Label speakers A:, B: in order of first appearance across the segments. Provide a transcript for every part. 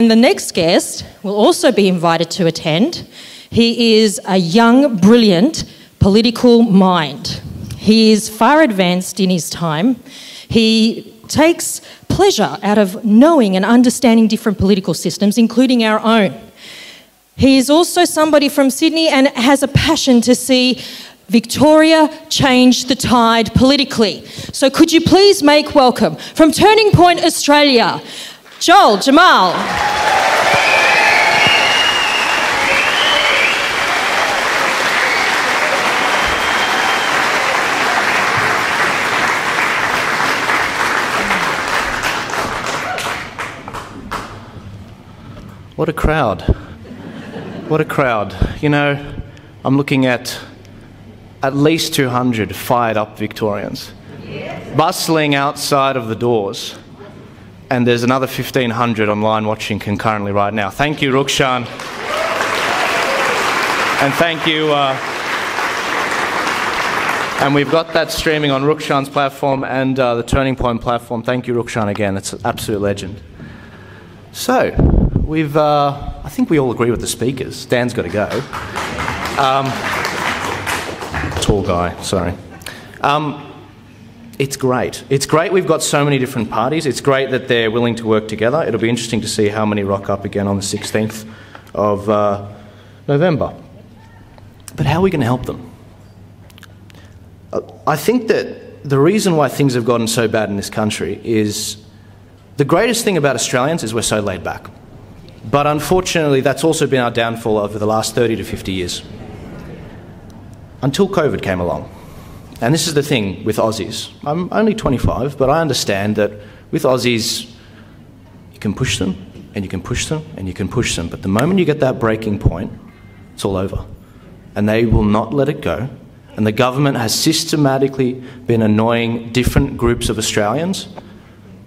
A: And the next guest will also be invited to attend. He is a young, brilliant political mind. He is far advanced in his time. He takes pleasure out of knowing and understanding different political systems, including our own. He is also somebody from Sydney and has a passion to see Victoria change the tide politically. So could you please make welcome from Turning Point Australia, Joel Jamal.
B: What a crowd. What a crowd. You know, I'm looking at least 200 fired up Victorians bustling outside of the doors. And there's another 1,500 online watching concurrently right now. Thank you, Rukshan. And thank you. And we've got that streaming on Rukshan's platform and the Turning Point platform. Thank you, Rukshan, again. It's an absolute legend. So, I think we all agree with the speakers. Dan's got to go. Tall guy, sorry. It's great. It's great we've got so many different parties. It's great that they're willing to work together. It'll be interesting to see how many rock up again on the 16th of November. But how are we going to help them? I think that the reason why things have gotten so bad in this country is the greatest thing about Australians is we're so laid back. But unfortunately, that's also been our downfall over the last 30 to 50 years. Until COVID came along. And this is the thing with Aussies. I'm only 25, but I understand that with Aussies, you can push them, and you can push them, and you can push them. But the moment you get that breaking point, it's all over. And they will not let it go. And the government has systematically been annoying different groups of Australians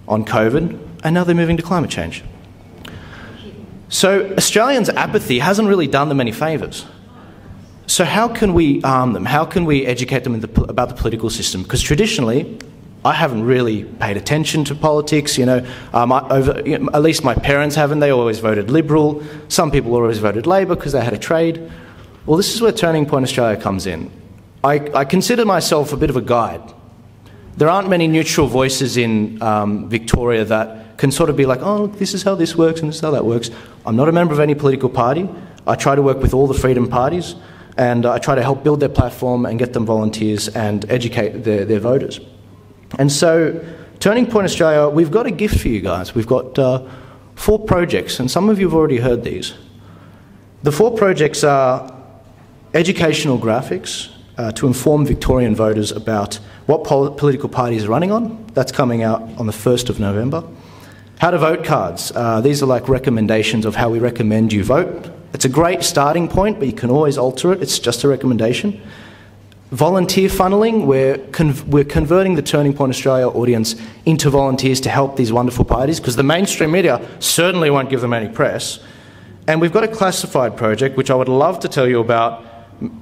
B: on COVID, and now they're moving to climate change. So Australians' apathy hasn't really done them any favours. So how can we arm them? How can we educate them about the political system? Because traditionally, I haven't really paid attention to politics. You know, at least my parents haven't. They always voted Liberal. Some people always voted Labor because they had a trade. Well, this is where Turning Point Australia comes in. I consider myself a bit of a guide. There aren't many neutral voices in Victoria that can sort of be like, oh, look, this is how this works and this is how that works. I'm not a member of any political party. I try to work with all the freedom parties. And I try to help build their platform and get them volunteers and educate their voters. And so, Turning Point Australia, we've got a gift for you guys. We've got 4 projects, and some of you have already heard these. The 4 projects are educational graphics to inform Victorian voters about what political parties are running on. That's coming out on the 1st of November. How to vote cards. These are like recommendations of how we recommend you vote. It's a great starting point, but you can always alter it. It's just a recommendation. Volunteer funneling. We're converting the Turning Point Australia audience into volunteers to help these wonderful parties, because the mainstream media certainly won't give them any press. And we've got a classified project, which I would love to tell you about.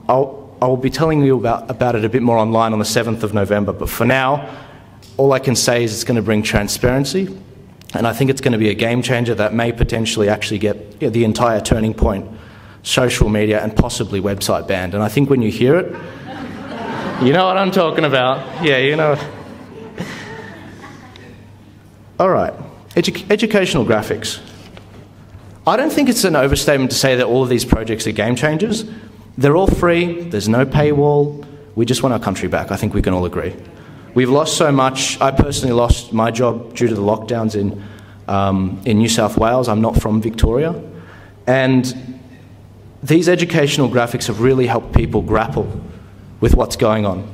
B: I will be telling you about it a bit more online on the 7th of November. But for now, all I can say is it's going to bring transparency. And I think it's going to be a game changer that may potentially actually get the entire Turning Point social media and possibly website banned. And I think when you hear it, you know what I'm talking about. Yeah, you know. All right, educational graphics. I don't think it's an overstatement to say that all of these projects are game changers. They're all free. There's no paywall. We just want our country back. I think we can all agree. We've lost so much. I personally lost my job due to the lockdowns in New South Wales. I'm not from Victoria. And these educational graphics have really helped people grapple with what's going on.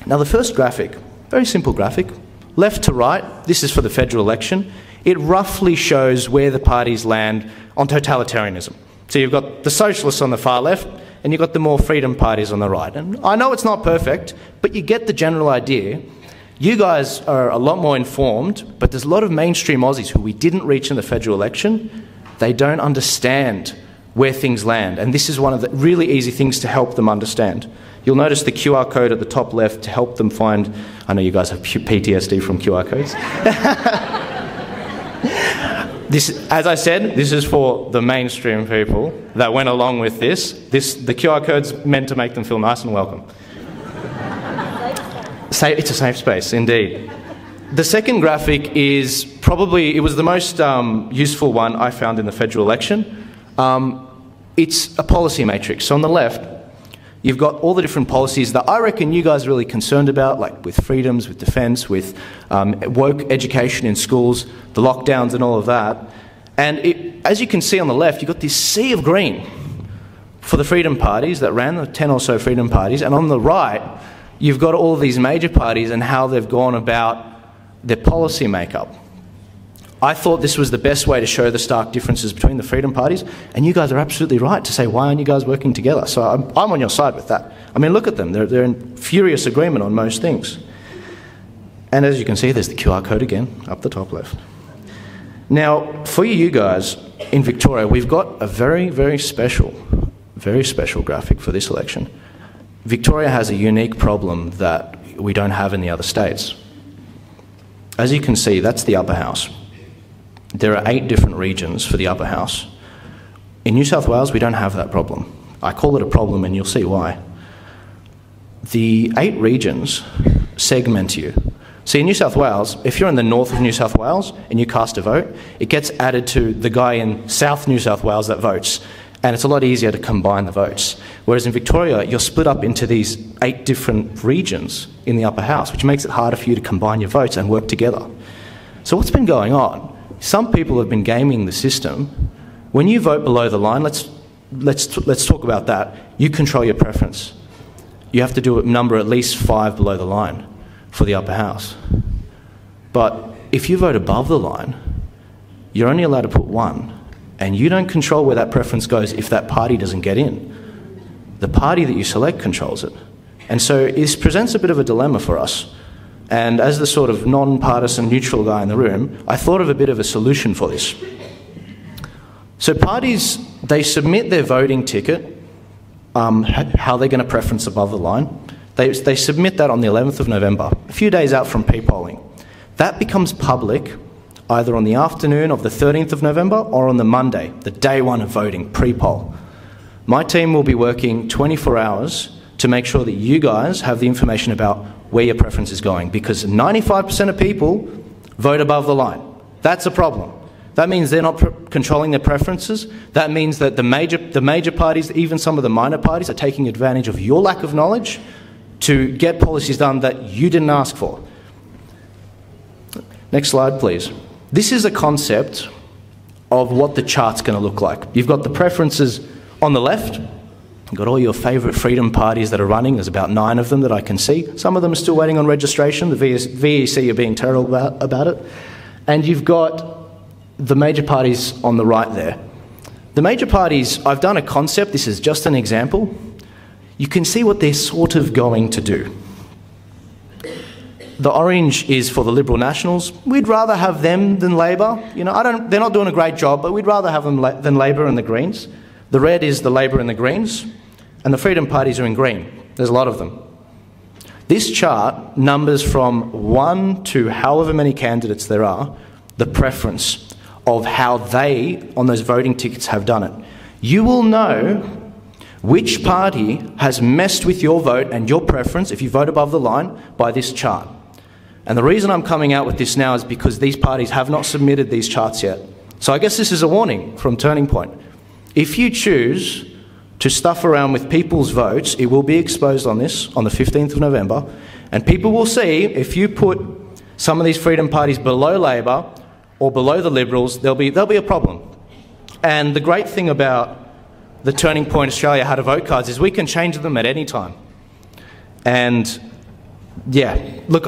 B: Now, the first graphic, very simple graphic, left to right, this is for the federal election. It roughly shows where the parties land on totalitarianism. So you've got the socialists on the far left, and you've got the more freedom parties on the right. And I know it's not perfect, but you get the general idea. You guys are a lot more informed, but there's a lot of mainstream Aussies who we didn't reach in the federal election. They don't understand where things land, and this is one of the really easy things to help them understand. You'll notice the QR code at the top left to help them find. I know you guys have PTSD from QR codes. This, as I said, this is for the mainstream people that went along with this. The QR code's meant to make them feel nice and welcome. It's a safe space, indeed. The second graphic is probably, it was the most useful one I found in the federal election. It's a policy matrix. So on the left, you've got all the different policies that I reckon you guys are really concerned about, like with freedoms, with defence, with woke education in schools, the lockdowns and all of that. And as you can see on the left, you've got this sea of green for the freedom parties that ran, the 10 or so freedom parties. And on the right, you've got all of these major parties and how they've gone about their policy makeup. I thought this was the best way to show the stark differences between the freedom parties, and you guys are absolutely right to say, why aren't you guys working together? So I'm on your side with that. I mean, look at them. They're in furious agreement on most things. And as you can see, there's the QR code again, up the top left. Now, for you guys in Victoria, we've got a very, very special graphic for this election. Victoria has a unique problem that we don't have in the other states. As you can see, that's the upper house. There are 8 different regions for the upper house. In New South Wales, we don't have that problem. I call it a problem, and you'll see why. The 8 regions segment you. See, in New South Wales, if you're in the north of New South Wales and you cast a vote, it gets added to the guy in South New South Wales that votes, and it's a lot easier to combine the votes. Whereas in Victoria, you're split up into these 8 different regions in the upper house, which makes it harder for you to combine your votes and work together. So what's been going on? Some people have been gaming the system. When you vote below the line, let's talk about that. You control your preference. You have to do a number at least 5 below the line for the upper house. But if you vote above the line, you're only allowed to put 1, and you don't control where that preference goes if that party doesn't get in. The party that you select controls it. And so this presents a bit of a dilemma for us. And as the sort of non-partisan neutral guy in the room, I thought of a bit of a solution for this. So parties, they submit their voting ticket, how they're going to preference above the line. They submit that on the 11th of November, a few days out from pre-polling. That becomes public either on the afternoon of the 13th of November or on the Monday, the day 1 of voting, pre-poll. My team will be working 24 hours to make sure that you guys have the information about where your preference is going, because 95% of people vote above the line. That's a problem. That means they're not controlling their preferences. That means that the major parties, even some of the minor parties, are taking advantage of your lack of knowledge to get policies done that you didn't ask for. Next slide, please. This is a concept of what the chart's going to look like. You've got the preferences on the left. You've got all your favourite freedom parties that are running. There's about 9 of them that I can see. Some of them are still waiting on registration. The VEC are being terrible about it. And you've got the major parties on the right there. The major parties, I've done a concept. This is just an example. You can see what they're sort of going to do. The orange is for the Liberal Nationals. We'd rather have them than Labor. You know, they're not doing a great job, but we'd rather have them than Labor and the Greens. The red is the Labor and the Greens, and the freedom parties are in green. There's a lot of them. This chart numbers from 1 to however many candidates there are, the preference of how they, on those voting tickets, have done it. You will know which party has messed with your vote and your preference, if you vote above the line, by this chart. And the reason I'm coming out with this now is because these parties have not submitted these charts yet. So I guess this is a warning from Turning Point. If you choose to stuff around with people's votes, it will be exposed on this, on the 15th of November, and people will see if you put some of these freedom parties below Labor or below the Liberals, there'll be a problem. And the great thing about the Turning Point Australia How to Vote cards is we can change them at any time. And yeah, look,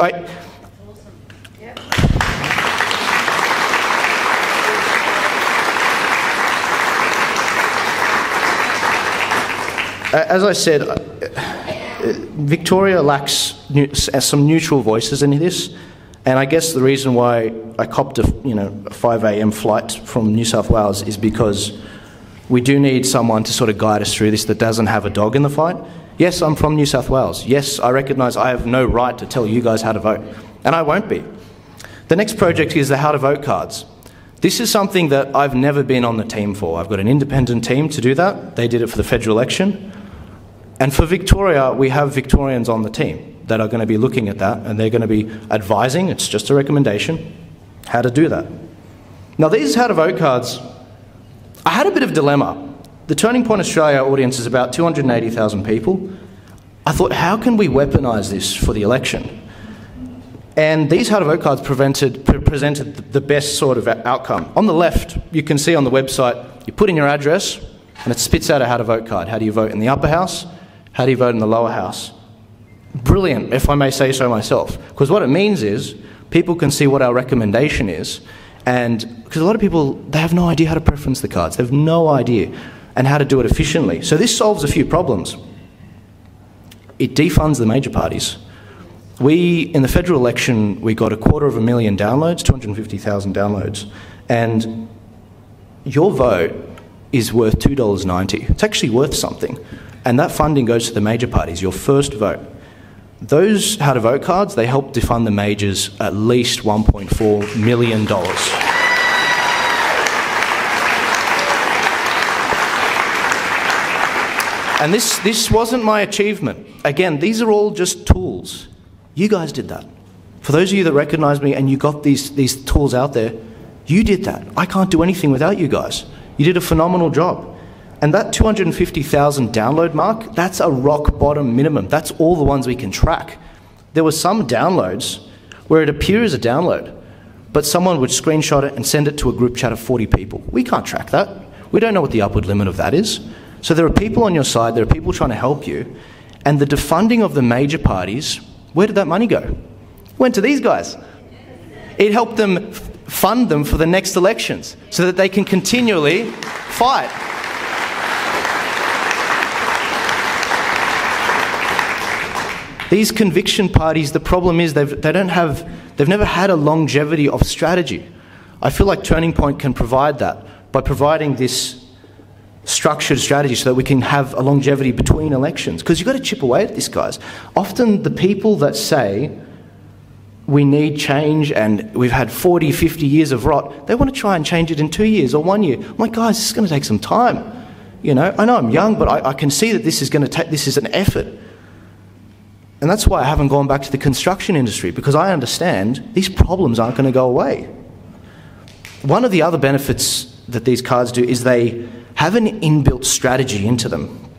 B: as I said, Victoria lacks some neutral voices in this, and I guess the reason why I copped a 5 a.m. flight from New South Wales is because we do need someone to sort of guide us through this that doesn't have a dog in the fight. Yes, I'm from New South Wales. Yes, I recognise I have no right to tell you guys how to vote, and I won't be. The next project is the How to Vote cards. This is something that I've never been on the team for. I've got an independent team to do that. They did it for the federal election. And for Victoria, we have Victorians on the team that are going to be looking at that, and they're going to be advising, it's just a recommendation, how to do that. Now, these how to vote cards, I had a bit of dilemma. The Turning Point Australia audience is about 280,000 people. I thought, how can we weaponise this for the election? And these how to vote cards presented the best sort of outcome. On the left, you can see on the website, you put in your address and it spits out a how to vote card. How do you vote in the upper house? How do you vote in the lower house? Brilliant, if I may say so myself. Because what it means is people can see what our recommendation is, and because a lot of people, they have no idea how to preference the cards. They have no idea and how to do it efficiently. So this solves a few problems. It defunds the major parties. In the federal election, we got 250,000 downloads, 250,000 downloads, and your vote is worth $2.90. It's actually worth something. And that funding goes to the major parties, your first vote. Those how to vote cards, they help defund the majors at least $1.4 million. And this wasn't my achievement. Again, these are all just tools. You guys did that. For those of you that recognise me and you got these tools out there, you did that. I can't do anything without you guys. You did a phenomenal job. And that 250,000 download mark, that's a rock bottom minimum. That's all the ones we can track. There were some downloads where it appears a download, but someone would screenshot it and send it to a group chat of 40 people. We can't track that. We don't know what the upward limit of that is. So there are people on your side, there are people trying to help you, and the defunding of the major parties, where did that money go? It went to these guys. It helped them fund them for the next elections so that they can continually fight. These conviction parties, the problem is they've never had a longevity of strategy. I feel like Turning Point can provide that by providing this structured strategy so that we can have a longevity between elections. Because you've got to chip away at this, guys. Often the people that say we need change and we've had 40, 50 years of rot, they want to try and change it in 2 years or 1 year. I'm like, guys, this is going to take some time. You know, I know I'm young, but I can see that this is an effort. And that's why I haven't gone back to the construction industry, because I understand these problems aren't going to go away. One of the other benefits that these cards do is they have an inbuilt strategy into them.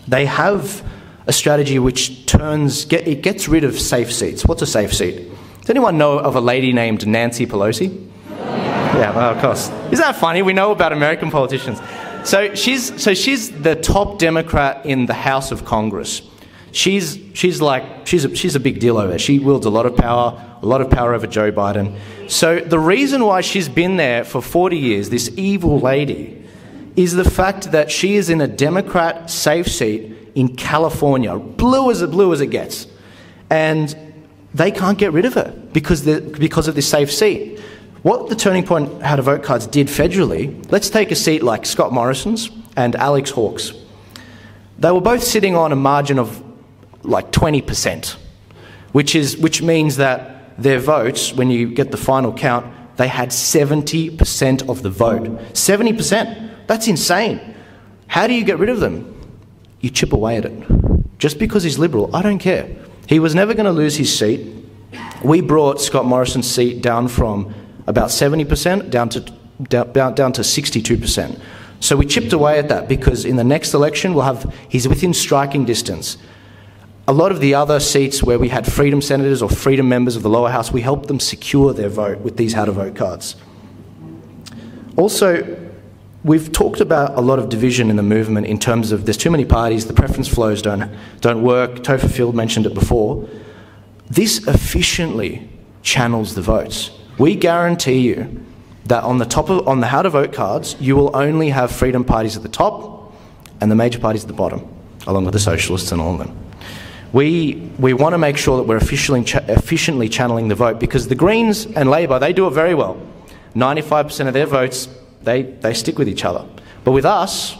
B: They have a strategy which gets rid of safe seats. What's a safe seat? Does anyone know of a lady named Nancy Pelosi? Yeah, well, of course. Isn't that funny? We know about American politicians. So she's the top Democrat in the House of Congress. She's a big deal over there. She wields a lot of power over Joe Biden. So the reason why she's been there for 40 years, this evil lady, is the fact that she is in a Democrat safe seat in California, blue as it gets. And they can't get rid of her because of this safe seat. What the Turning Point How to Vote cards did federally, let's take a seat like Scott Morrison's and Alex Hawke's. They were both sitting on a margin of like 20%, which means that their votes, when you get the final count, they had 70% of the vote. 70%. That's insane. How do you get rid of them? You chip away at it. Just because he's Liberal, I don't care. He was never going to lose his seat. We brought Scott Morrison's seat down from about 70% down to 62%. So we chipped away at that because in the next election he's within striking distance. A lot of the other seats where we had Freedom senators or Freedom members of the lower house, we helped them secure their vote with these how to vote cards. Also, we've talked about a lot of division in the movement in terms of there's too many parties, the preference flows don't work. Topher Field mentioned it before. This efficiently channels the votes. We guarantee you that on the how to vote cards, you will only have Freedom parties at the top and the major parties at the bottom, along with the socialists and all of them. We want to make sure that we're efficiently channeling the vote, because the Greens and Labor, they do it very well. 95% of their votes, they stick with each other. But with us,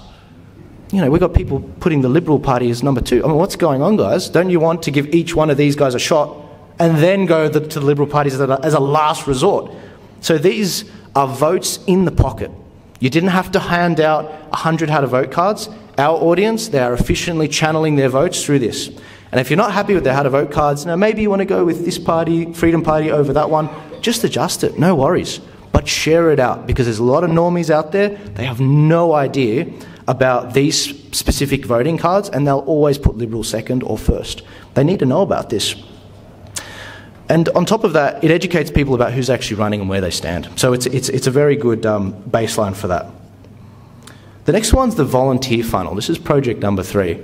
B: you know, we've got people putting the Liberal Party as number 2. I mean, what's going on, guys? Don't you want to give each one of these guys a shot and then go to the Liberal parties as a last resort? So these are votes in the pocket. You didn't have to hand out 100 how to vote cards. Our audience, they are efficiently channeling their votes through this. And if you're not happy with their how to vote cards, now maybe you want to go with this party, Freedom Party, over that one, just adjust it, no worries. But share it out, because there's a lot of normies out there, they have no idea about these specific voting cards, and they'll always put Liberal second or first. They need to know about this. And on top of that, it educates people about who's actually running and where they stand. So it's a very good baseline for that. The next one's the volunteer funnel. This is project number 3.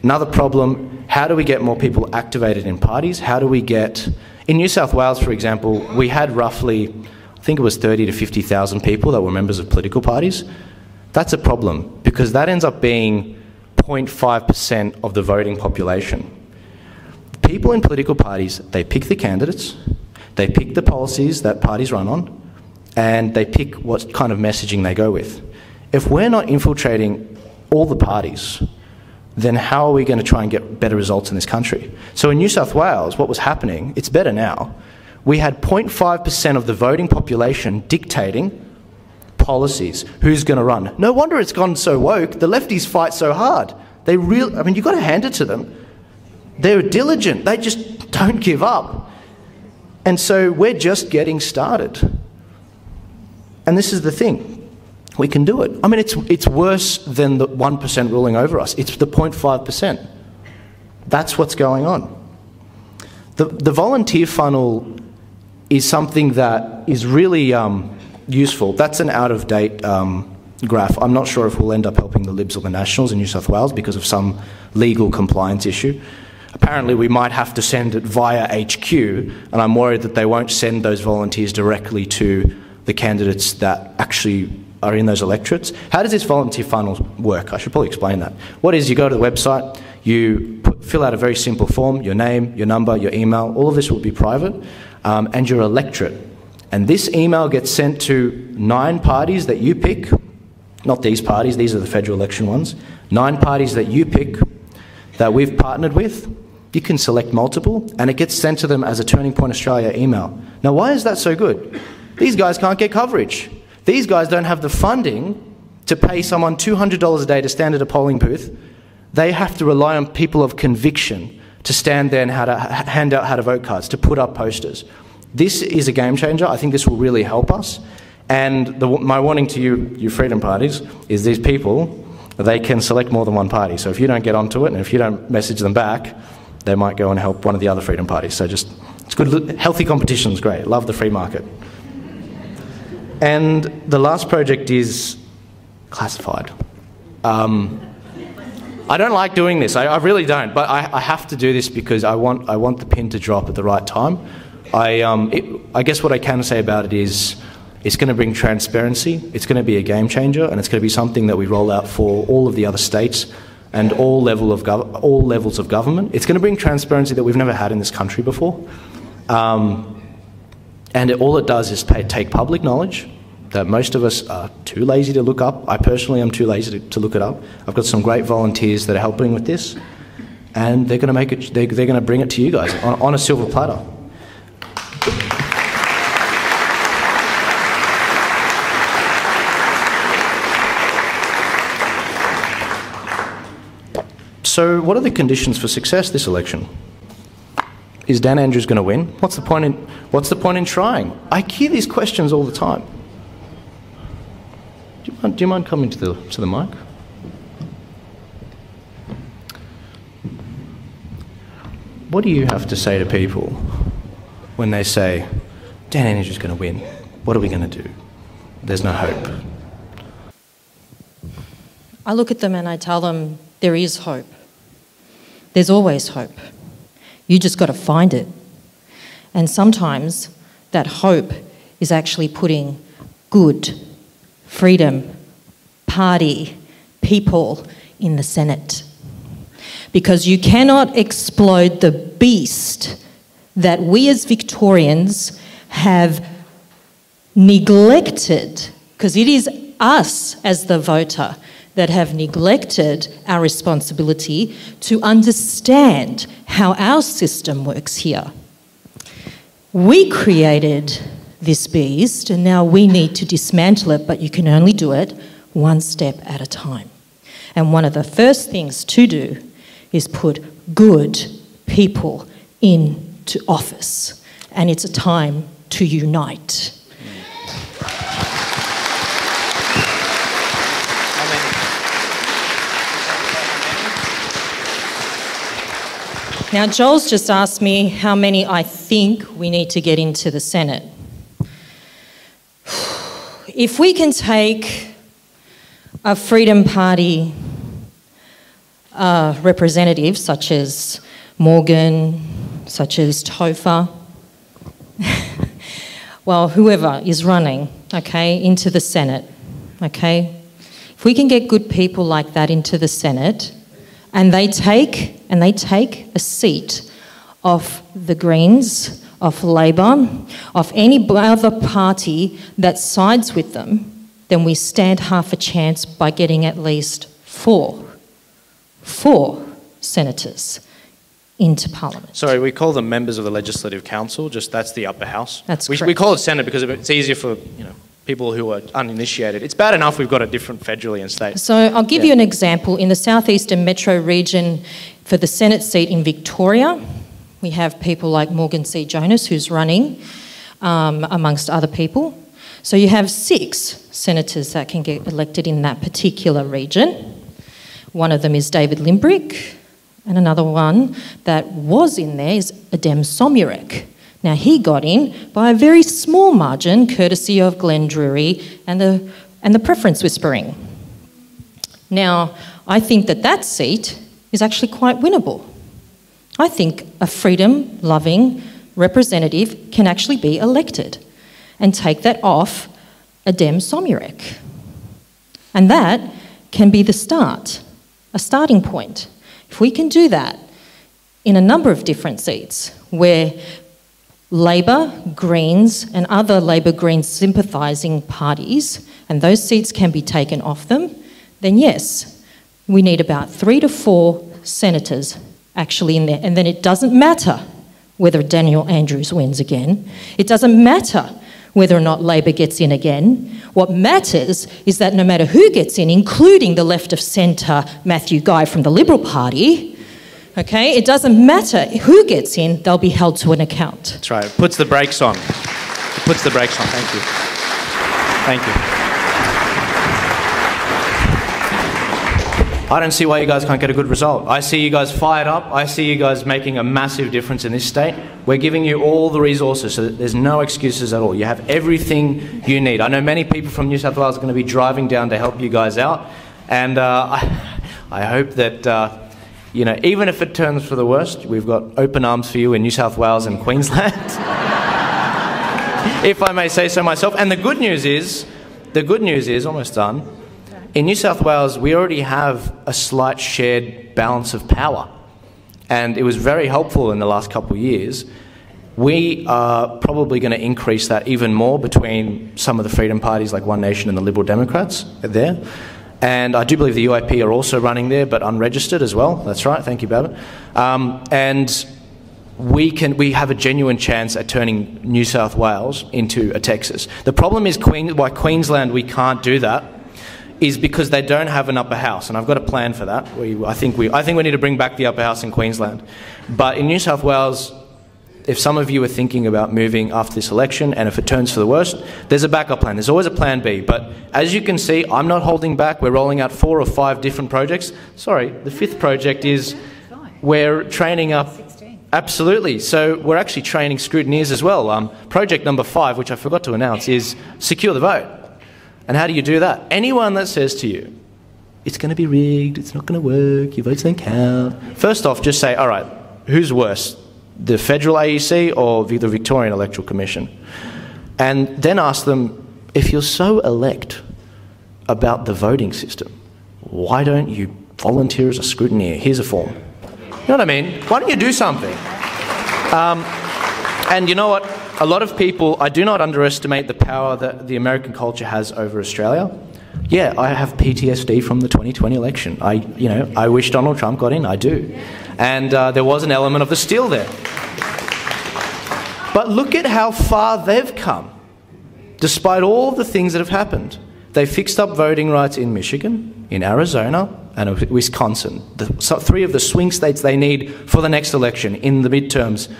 B: Another problem, how do we get more people activated in parties? How do we get... In New South Wales, for example, we had roughly, I think it was 30 to 50,000 people that were members of political parties. That's a problem, because that ends up being 0.5% of the voting population. People in political parties, they pick the candidates, they pick the policies that parties run on, and they pick what kind of messaging they go with. If we're not infiltrating all the parties, then how are we going to try and get better results in this country? So in New South Wales, what was happening, it's better now, we had 0.5% of the voting population dictating policies, who's going to run. No wonder it's gone so woke. The lefties fight so hard. I mean, you've got to hand it to them. They're diligent. They just don't give up. And so we're just getting started. And this is the thing. We can do it. I mean, it's worse than the 1% ruling over us. It's the 0.5%. That's what's going on. The volunteer funnel is something that is really useful. That's an out-of-date graph. I'm not sure if we'll end up helping the Libs or the Nationals in New South Wales because of some legal compliance issue. Apparently, we might have to send it via HQ, and I'm worried that they won't send those volunteers directly to the candidates that actually are in those electorates. How does this volunteer funnel work? I should probably explain that. What is, you go to the website, you fill out a very simple form, your name, your number, your email, all of this will be private, and your electorate. And this email gets sent to 9 parties that you pick, not these parties, these are the federal election ones, 9 parties that you pick that we've partnered with. You can select multiple, and it gets sent to them as a Turning Point Australia email. Now, why is that so good? These guys can't get coverage. These guys don't have the funding to pay someone $200 a day to stand at a polling booth. They have to rely on people of conviction to stand there and hand out how to vote cards, to put up posters. This is a game changer. I think this will really help us. And my warning to you freedom parties, is these people, they can select more than one party. So if you don't get onto it, and if you don't message them back, they might go and help one of the other freedom parties. So just, it's good, healthy competition is great. Love the free market. And the last project is classified. I don't like doing this, I really don't, but I have to do this because I want the pin to drop at the right time. I guess what I can say about it is it's going to bring transparency, it's going to be a game changer, and it's going to be something that we roll out for all of the other states and all levels of government. It's going to bring transparency that we've never had in this country before. And all it does is take public knowledge that most of us are too lazy to look up. I personally am too lazy to look it up. I've got some great volunteers that are helping with this, and they're going to they're going to bring it to you guys on a silver platter. So what are the conditions for success this election? Is Dan Andrews going to win? What's the point in trying? I hear these questions all the time. Do you mind coming to the mic? What do you have to say to people when they say, Dan Andrews is going to win? What are we going to do? There's no hope.
A: I look at them and I tell them there is hope. There's always hope. You just got to find it. And sometimes that hope is actually putting good, freedom, party, people in the Senate. Because you cannot explode the beast that we as Victorians have neglected, because it is us as the voter that have neglected our responsibility to understand how our system works here. We created this beast, and now we need to dismantle it, but you can only do it one step at a time. And one of the first things to do is put good people into office. And it's a time to unite. Now, Joel's just asked me how many I think we need to get into the Senate. If we can take a Freedom Party representative, such as Morgan, such as Topher, well, whoever is running, okay, into the Senate, okay? If we can get good people like that into the Senate, and they take a seat off the Greens, off Labor, off any other party that sides with them, then we stand half a chance by getting at least four senators into Parliament.
C: Sorry, we call them members of the Legislative Council, just that's the upper house.
A: That's
C: correct. We call it Senate because it's easier for, you know, people who are uninitiated. It's bad enough we've got a different federally and state.
A: So I'll give you an example. In the southeastern metro region, for the Senate seat in Victoria, we have people like Morgan C. Jonas who's running, amongst other people. So you have 6 senators that can get elected in that particular region. One of them is David Limbrick, and another one that was in there is Adem Somyurek. Now, he got in by a very small margin, courtesy of Glenn Drury and the preference whispering. Now, I think that seat is actually quite winnable. I think a freedom-loving representative can actually be elected and take that off Adem Somyurek. And that can be the start, a starting point. If we can do that in a number of different seats where Labor, Greens and other Labor Greens sympathising parties, and those seats can be taken off them, then yes, we need about 3 to 4 senators actually in there. And then it doesn't matter whether Daniel Andrews wins again. It doesn't matter whether or not Labor gets in again. What matters is that no matter who gets in, including the left of centre Matthew Guy from the Liberal Party, okay, it doesn't matter who gets in, they'll be held to an account.
C: That's right. It puts the brakes on. It puts the brakes on. Thank you. Thank you.
B: I don't see why you guys can't get a good result. I see you guys fired up. I see you guys making a massive difference in this state. We're giving you all the resources so that there's no excuses at all. You have everything you need. I know many people from New South Wales are going to be driving down to help you guys out. And I hope that, you know, even if it turns for the worst, we've got open arms for you in New South Wales and Queensland. If I may say so myself. And the good news is, almost done, in New South Wales, we already have a slight shared balance of power. And it was very helpful in the last couple of years. We are probably going to increase that even more between some of the freedom parties like One Nation and the Liberal Democrats there. And I do believe the UIP are also running there, but unregistered as well. That's right. Thank you, Babbitt. And we have a genuine chance at turning New South Wales into a Texas. The problem is why Queensland we can't do that is because they don't have an upper house, and I've got a plan for that. I think we need to bring back the upper house in Queensland. But in New South Wales, if some of you are thinking about moving after this election, and if it turns for the worst, there's a backup plan. There's always a plan B. But as you can see, I'm not holding back. We're rolling out 4 or 5 different projects. Sorry, the 5th project is we're training up. Absolutely. So we're actually training scrutineers as well. Project number 5, which I forgot to announce, is secure the vote. And how do you do that? Anyone that says to you, it's going to be rigged, it's not going to work, your votes don't count. First off, just say, all right, who's worse, the federal AEC or the Victorian Electoral Commission? And then ask them, if you're so elect about the voting system, why don't you volunteer as a scrutineer? Here's a form. You know what I mean? Why don't you do something? And you know what? A lot of people, I do not underestimate the power that the American culture has over Australia. Yeah, I have PTSD from the 2020 election. I wish Donald Trump got in, I do. And there was an element of the steal there. But look at how far they've come. despite all the things that have happened. They fixed up voting rights in Michigan, in Arizona, and Wisconsin, three of the swing states they need for the next election in the midterms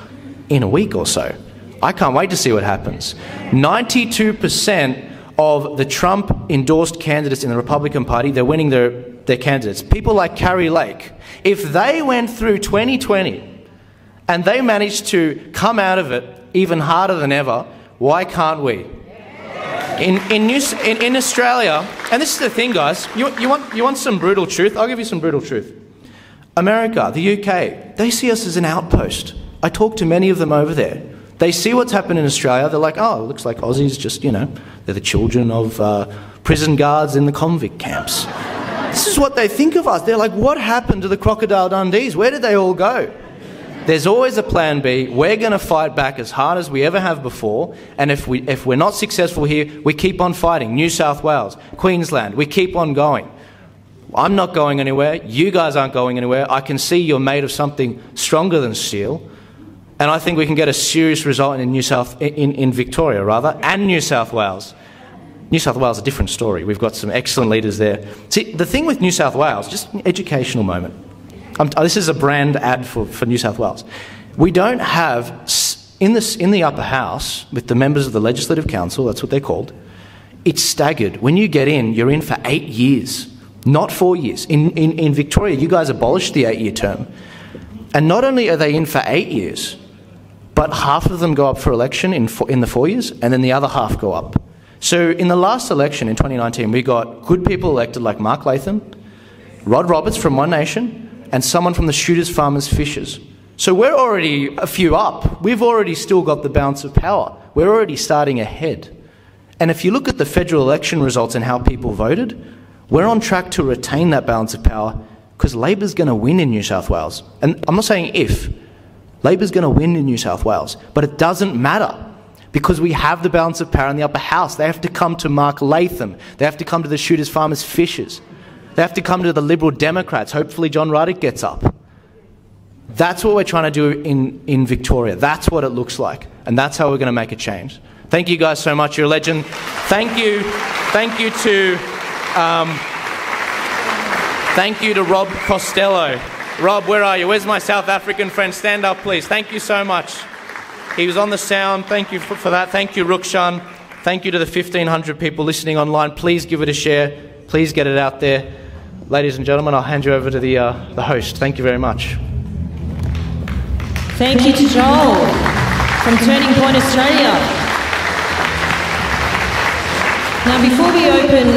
B: in a week or so. I can't wait to see what happens. 92% of the Trump-endorsed candidates in the Republican Party, they're winning their candidates. People like Kari Lake, if they went through 2020 and they managed to come out of it even harder than ever, why can't we? In Australia, and this is the thing, guys, you want some brutal truth? I'll give you some brutal truth. America, the UK, they see us as an outpost. I talk to many of them over there. They see what's happened in Australia. They're like, oh, it looks like Aussies just, you know, they're the children of prison guards in the convict camps. This is what they think of us. They're like, what happened to the Crocodile Dundees? Where did they all go? There's always a plan B. We're going to fight back as hard as we ever have before. And if we're not successful here, we keep on fighting. New South Wales, Queensland, we keep on going. I'm not going anywhere. You guys aren't going anywhere. I can see you're made of something stronger than steel. And I think we can get a serious result in Victoria, rather, and New South Wales. New South Wales is a different story. We've got some excellent leaders there. See, the thing with New South Wales, just an educational moment. This is a brand ad for New South Wales. We don't have, in the upper house, with the members of the Legislative Council, that's what they're called, it's staggered. When you get in, you're in for 8 years, not 4 years. In Victoria, you guys abolished the 8-year term. And not only are they in for 8 years, but half of them go up for election in the 4 years, and then the other half go up. So in the last election in 2019, we got good people elected like Mark Latham, Rod Roberts from One Nation, and someone from the Shooters, Farmers, Fishers. So we're already a few up. We've already still got the balance of power. We're already starting ahead. And if you look at the federal election results and how people voted, we're on track to retain that balance of power because Labor's going to win in New South Wales. And I'm not saying if. Labor's going to win in New South Wales. But it doesn't matter because we have the balance of power in the upper house. They have to come to Mark Latham. They have to come to the Shooters, Farmers, Fishers. They have to come to the Liberal Democrats. Hopefully John Ruddock gets up. That's what we're trying to do in Victoria. That's what it looks like. And that's how we're going to make a change. Thank you guys so much. You're a legend. Thank you to Rob Costello. Rob, where are you? Where's my South African friend? Stand up, please. Thank you so much. He was on the sound. Thank you for that. Thank you, Rukshan. Thank you to the 1,500 people listening online. Please give it a share. Please get it out there. Ladies and gentlemen, I'll hand you over to the host. Thank you very much.
A: Thank you to Joel from Turning Point Australia. Now, before we open